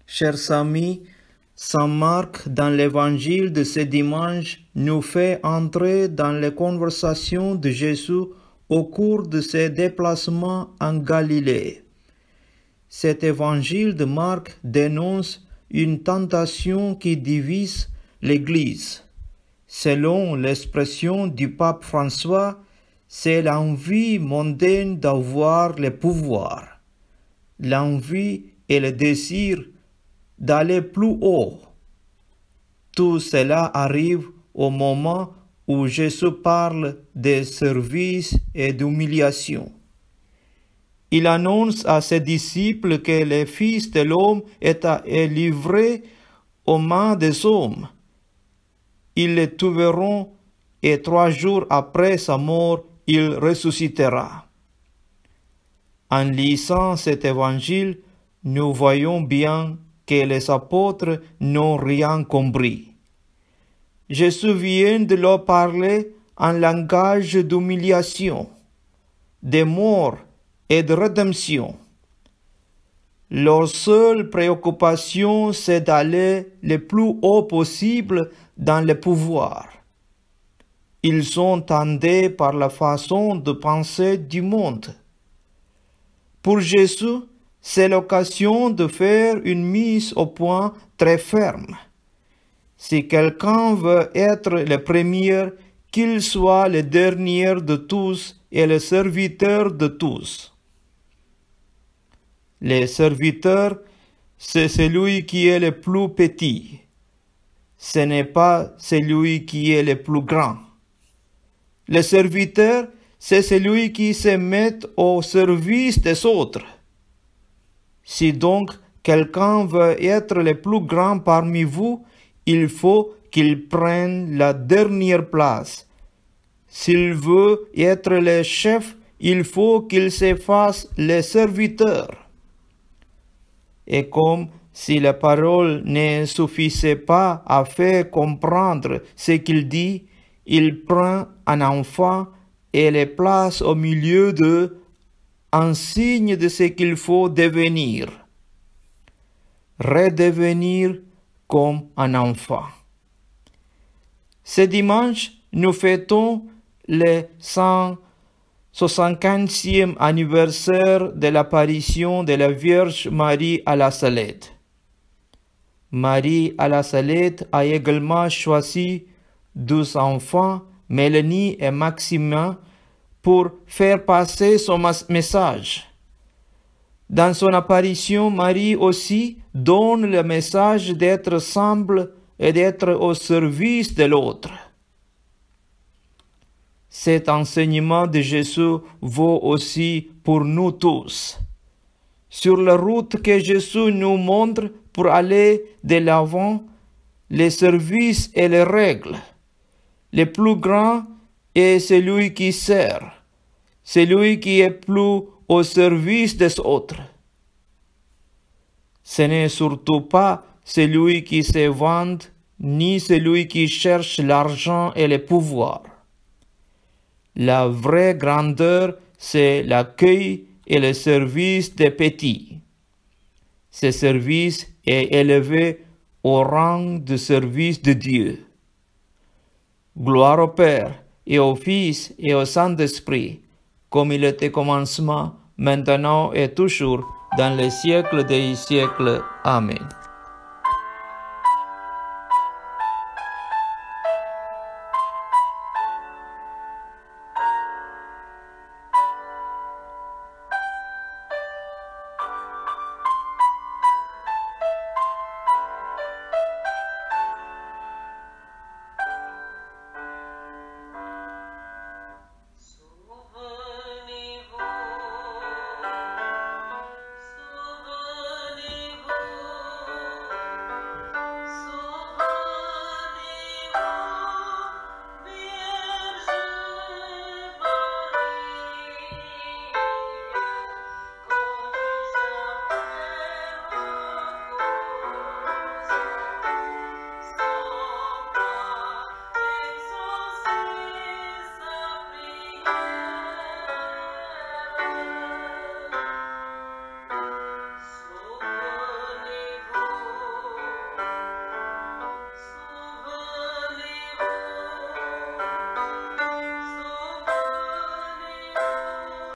Chers amis, Saint Marc, dans l'évangile de ce dimanche, nous fait entrer dans les conversations de Jésus au cours de ses déplacements en Galilée. Cet évangile de Marc dénonce une tentation qui divise l'Église. Selon l'expression du pape François, c'est l'envie mondaine d'avoir le pouvoir, l'envie et le désir d'aller plus haut. Tout cela arrive au moment où Jésus parle de service et d'humiliation. Il annonce à ses disciples que le Fils de l'homme est livré aux mains des hommes. Ils le tueront et 3 jours après sa mort, il ressuscitera. En lisant cet évangile, nous voyons bien que les apôtres n'ont rien compris. Jésus vient de leur parler en langage d'humiliation, de mort et de rédemption. Leur seule préoccupation, c'est d'aller le plus haut possible dans le pouvoir. Ils sont tendus par la façon de penser du monde. Pour Jésus, c'est l'occasion de faire une mise au point très ferme. Si quelqu'un veut être le premier, qu'il soit le dernier de tous et le serviteur de tous. Le serviteur, c'est celui qui est le plus petit. Ce n'est pas celui qui est le plus grand. Le serviteur, c'est celui qui se met au service des autres. Si donc quelqu'un veut être le plus grand parmi vous, il faut qu'il prenne la dernière place. S'il veut être le chef, il faut qu'il se fasse le serviteur. Et comme si la parole ne suffisait pas à faire comprendre ce qu'il dit, il prend un enfant et le place au milieu d'eux, un signe de ce qu'il faut devenir. Redevenir comme un enfant. Ce dimanche, nous fêtons le 175e anniversaire de l'apparition de la Vierge Marie à la Salette. Marie à la Salette a également choisi 12 enfants, Mélanie et Maximin, pour faire passer son message. Dans son apparition, Marie aussi donne le message d'être simple et d'être au service de l'autre. Cet enseignement de Jésus vaut aussi pour nous tous. Sur la route que Jésus nous montre pour aller de l'avant, les services et les règles. Le plus grand est celui qui sert, celui qui est plus au service des autres. Ce n'est surtout pas celui qui se vante, ni celui qui cherche l'argent et le pouvoir. La vraie grandeur, c'est l'accueil et le service des petits. Ce service est élevé au rang de service de Dieu. Gloire au Père, et au Fils, et au Saint-Esprit, comme il était au commencement, maintenant et toujours, dans les siècles des siècles. Amen.